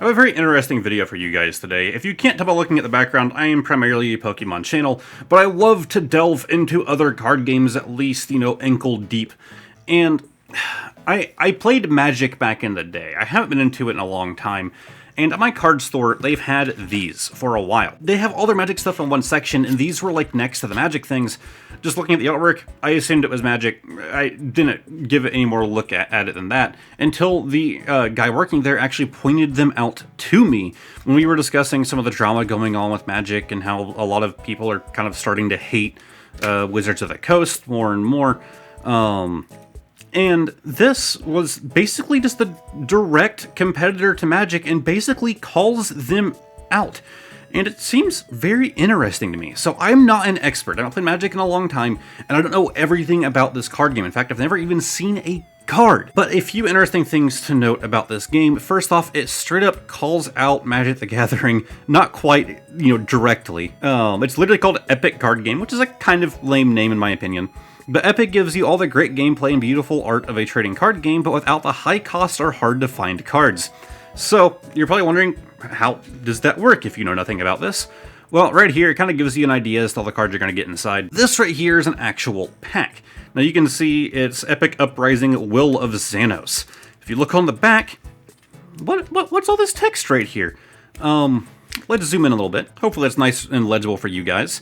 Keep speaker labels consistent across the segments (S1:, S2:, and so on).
S1: I have a very interesting video for you guys today. If you can't tell by looking at the background, I am primarily a Pokemon channel, but I love to delve into other card games at least, ankle deep. And I played Magic back in the day. I haven't been into it in a long time. And at my card store, they've had these for a while. They have all their Magic stuff in one section, and these were like next to the Magic things. Just looking at the artwork, I assumed it was Magic. I didn't give it any more look at it than that until the guy working there actually pointed them out to me when we were discussing some of the drama going on with Magic and how a lot of people are kind of starting to hate Wizards of the Coast more and more. And this was basically just a direct competitor to Magic and basically calls them out. And it seems very interesting to me. So I'm not an expert. I haven't played Magic in a long time, and I don't know everything about this card game. In fact, I've never even seen a card. But a few interesting things to note about this game. First off, it straight up calls out Magic the Gathering, not quite, directly. It's literally called Epic Card Game, which is a kind of lame name in my opinion. But Epic gives you all the great gameplay and beautiful art of a trading card game, but without the high cost or hard to find cards. So, you're probably wondering, how does that work if you know nothing about this? Well, right here, it kind of gives you an idea as to all the cards you're going to get inside. This right here is an actual pack. Now you can see it's Epic Uprising Will of Xanos. If you look on the back, what's all this text right here? Let's zoom in a little bit. Hopefully that's nice and legible for you guys.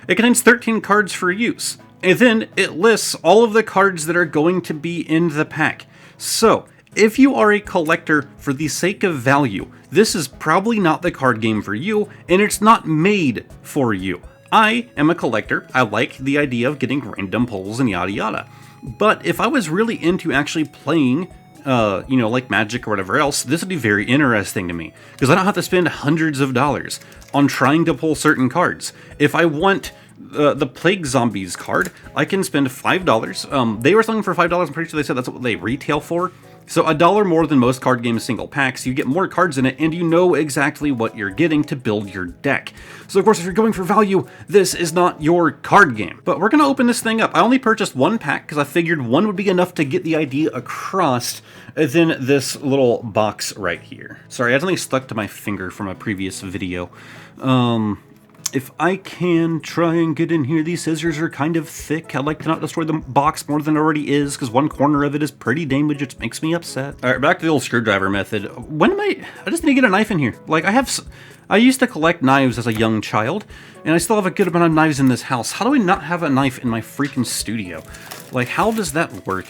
S1: It contains 13 cards for use. And then it lists all of the cards that are going to be in the pack. So, if you are a collector for the sake of value, this is probably not the card game for you, and it's not made for you. I am a collector. I like the idea of getting random pulls and yada yada. But if I was really into actually playing, like Magic or whatever else, this would be very interesting to me. Because I don't have to spend hundreds of dollars on trying to pull certain cards. If I want the Plague Zombies card, I can spend $5. They were selling for $5. I'm pretty sure they said that's what they retail for. So $1 more than most card games single packs. You get more cards in it, and you know exactly what you're getting to build your deck. So of course, if you're going for value, this is not your card game. But we're gonna open this thing up. I only purchased one pack because I figured one would be enough to get the idea across than this little box right here. Sorry, I had something stuck to my finger from a previous video. If I can try and get in here, these scissors are kind of thick. I'd like to not destroy the box more than it already is, because one corner of it is pretty damaged, which makes me upset. All right, back to the old screwdriver method. When am I just need to get a knife in here. Like, I used to collect knives as a young child, and I still have a good amount of knives in this house. How do I not have a knife in my freaking studio? Like, how does that work?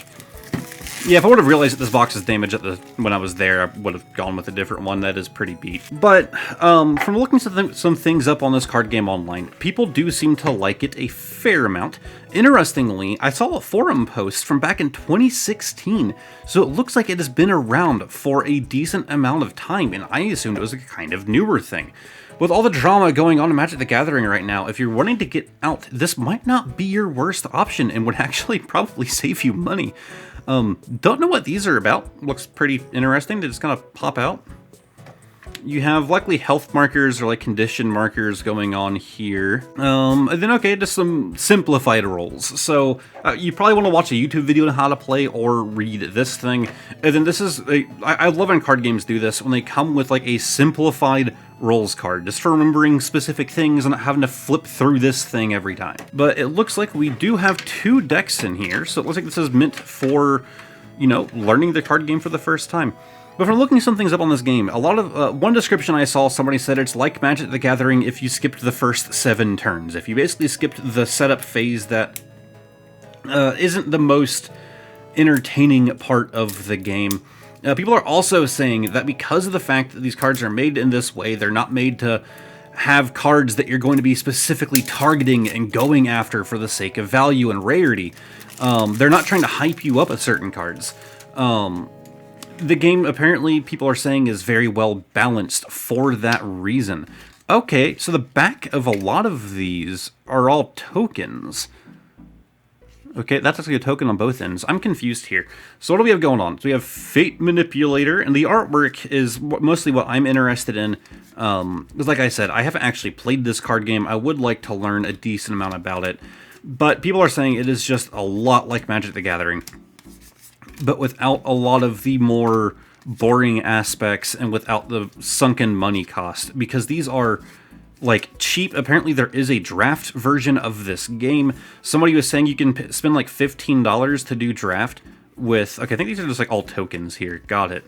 S1: Yeah, if I would have realized that this box is damaged when I was there, I would have gone with a different one. That is pretty beat. But from looking some things up on this card game online, people do seem to like it a fair amount. Interestingly, I saw a forum post from back in 2016, so it looks like it has been around for a decent amount of time, and I assumed it was a kind of newer thing. With all the drama going on in Magic the Gathering right now, if you're wanting to get out, this might not be your worst option and would actually probably save you money. Don't know what these are about. Looks pretty interesting. They just kind of pop out. You have likely health markers or like condition markers going on here. And then, okay, just some simplified rules. So you probably want to watch a YouTube video on how to play or read this thing. And then this is, I love when card games do this, when they come with like a simplified rules card, just for remembering specific things and not having to flip through this thing every time. But it looks like we do have 2 decks in here, so it looks like this is meant for, learning the card game for the first time. But from looking some things up on this game, a lot of, one description I saw, somebody said it's like Magic the Gathering if you skipped the first 7 turns. If you basically skipped the setup phase that isn't the most entertaining part of the game. People are also saying that because of the fact that these cards are made in this way, they're not made to have cards that you're going to be specifically targeting and going after for the sake of value and rarity. They're not trying to hype you up with certain cards. The game, apparently, people are saying is very well balanced for that reason. Okay, so the back of a lot of these are all tokens. Okay, that's actually a token on both ends. I'm confused here. So what do we have going on? So we have Fate Manipulator, and the artwork is mostly what I'm interested in. Because like I said, I haven't actually played this card game. I would like to learn a decent amount about it. But people are saying it is just a lot like Magic the Gathering, but without a lot of the more boring aspects and without the sunken money cost, because these are like cheap. Apparently there is a draft version of this game. Somebody was saying you can spend like $15 to do draft with, okay, I think these are just like all tokens here. Got it.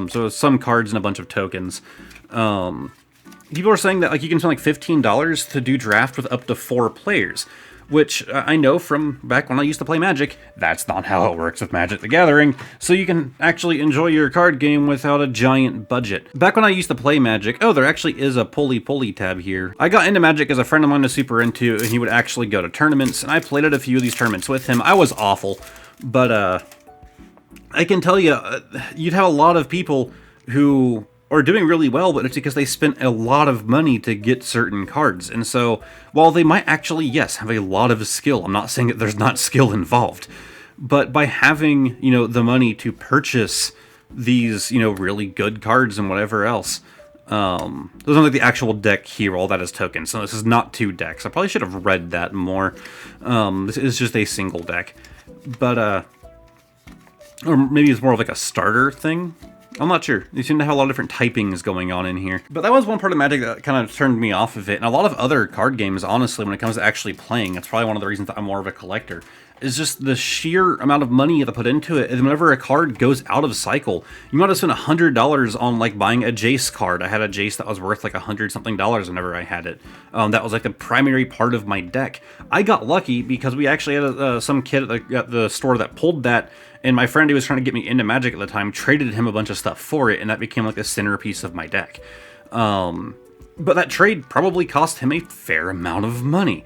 S1: So some cards and a bunch of tokens. People are saying that like you can spend like $15 to do draft with up to 4 players, which I know from back when I used to play Magic, that's not how it works with Magic the Gathering, so you can actually enjoy your card game without a giant budget. Back when I used to play Magic, oh, there actually is a pulley tab here. I got into Magic as a friend of mine was super into, and he would actually go to tournaments, and I played at a few of these tournaments with him. I was awful, but I can tell you, you'd have a lot of people who are doing really well, but it's because they spent a lot of money to get certain cards. And so, while they might actually, yes, have a lot of skill, I'm not saying that there's not skill involved, but by having, you know, the money to purchase these, you know, really good cards and whatever else, those are like the actual deck here, all that is tokens. So this is not 2 decks. I probably should have read that more. This is just a single deck. But, or maybe it's more of like a starter thing. I'm not sure. You seem to have a lot of different typings going on in here. But that was one part of Magic that kind of turned me off of it. And a lot of other card games, honestly, when it comes to actually playing, it's probably one of the reasons that I'm more of a collector, is just the sheer amount of money you have to put into it. And whenever a card goes out of cycle, you might have spent $100 on like buying a Jace card. I had a Jace that was worth like $100-something whenever I had it. That was like the primary part of my deck. I got lucky because we actually had some kid at the store that pulled that, and my friend who was trying to get me into Magic at the time traded him a bunch of stuff for it, and that became like the centerpiece of my deck. But that trade probably cost him a fair amount of money.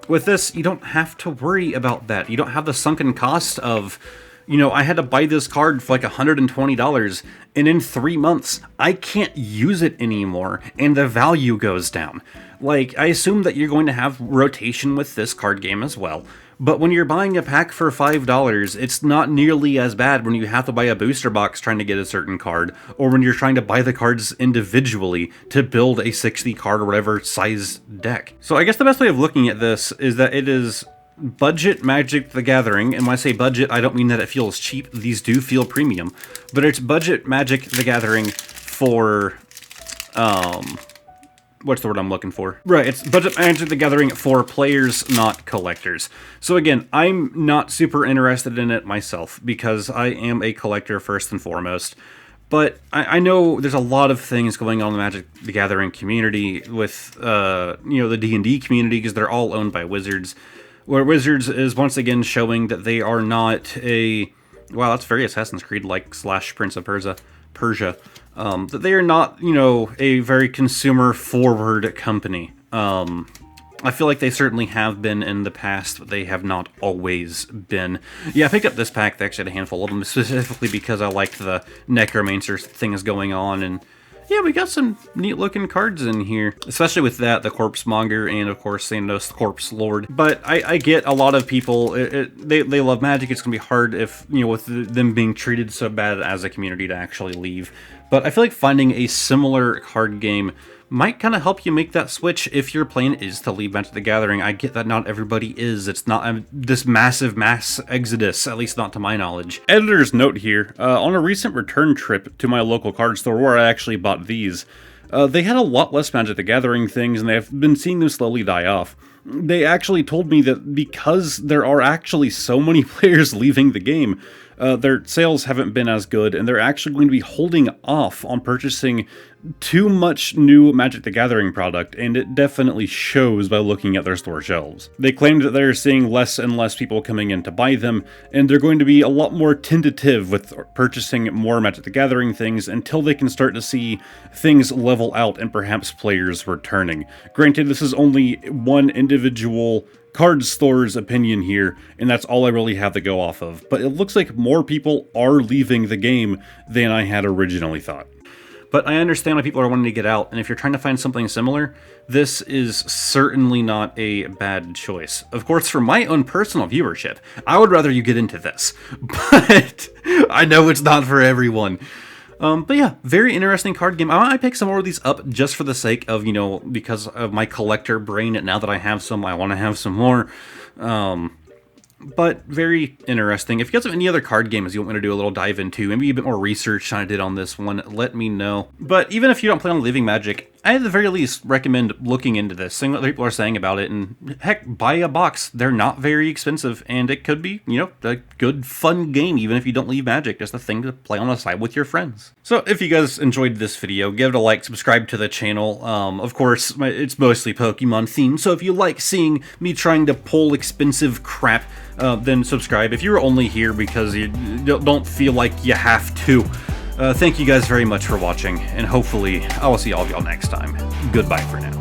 S1: With this, you don't have to worry about that. You don't have the sunken cost of, you know, I had to buy this card for like $120, and in 3 months, I can't use it anymore, and the value goes down. Like, I assume that you're going to have rotation with this card game as well, but when you're buying a pack for $5, it's not nearly as bad when you have to buy a booster box trying to get a certain card, or when you're trying to buy the cards individually to build a 60 card or whatever size deck. So I guess the best way of looking at this is that it is budget Magic the Gathering, and when I say budget, I don't mean that it feels cheap. These do feel premium, but it's budget Magic the Gathering for, what's the word I'm looking for? Right, it's budget Magic the Gathering for players, not collectors. So again, I'm not super interested in it myself, because I am a collector first and foremost. But I know there's a lot of things going on in the Magic the Gathering community with, you know, the D&D community, because they're all owned by Wizards, where Wizards is once again showing that they are not a, wow, that's very Assassin's Creed-like / Prince of Persia. That they are not, you know, a very consumer-forward company. I feel like they certainly have been in the past, but they have not always been. Yeah, I picked up this pack. They actually had a handful of them, specifically because I liked the Necromancer things going on, and yeah, we got some neat-looking cards in here, especially with that, the Corpse Monger, and of course, Thanos, the Corpse Lord. But I get a lot of people, they love Magic. It's going to be hard if, you know, with them being treated so bad as a community to actually leave. But I feel like finding a similar card game might kind of help you make that switch if your plan is to leave Magic the Gathering. I get that not everybody is. It's not this massive mass exodus, at least not to my knowledge. Editor's note here, on a recent return trip to my local card store where I actually bought these, they had a lot less Magic the Gathering things, and they've been seeing them slowly die off. They actually told me that because there are actually so many players leaving the game, their sales haven't been as good, and they're actually going to be holding off on purchasing too much new Magic the Gathering product, and it definitely shows by looking at their store shelves. They claimed that they're seeing less and less people coming in to buy them, and they're going to be a lot more tentative with purchasing more Magic the Gathering things until they can start to see things level out and perhaps players returning. Granted, this is only one individual card store's opinion here, and that's all I really have to go off of, but it looks like more people are leaving the game than I had originally thought. But I understand why people are wanting to get out, and if you're trying to find something similar, this is certainly not a bad choice. Of course, for my own personal viewership, I would rather you get into this, but I know it's not for everyone. But yeah, very interesting card game. I pick some more of these up just for the sake of, you know, because of my collector brain. Now that I have some, I want to have some more. but very interesting. If you guys have any other card games you want me to do a little dive into, maybe a bit more research than I did on this one, let me know. But even if you don't plan on leaving Magic, I at the very least recommend looking into this, seeing what other people are saying about it, and heck, buy a box. They're not very expensive, and it could be, you know, a good, fun game, even if you don't leave Magic, just a thing to play on the side with your friends. So if you guys enjoyed this video, give it a like, subscribe to the channel. Of course, it's mostly Pokemon themed, so if you like seeing me trying to pull expensive crap, then subscribe. If you're only here because you don't feel like you have to, thank you guys very much for watching, and hopefully I will see all of y'all next time. Goodbye for now.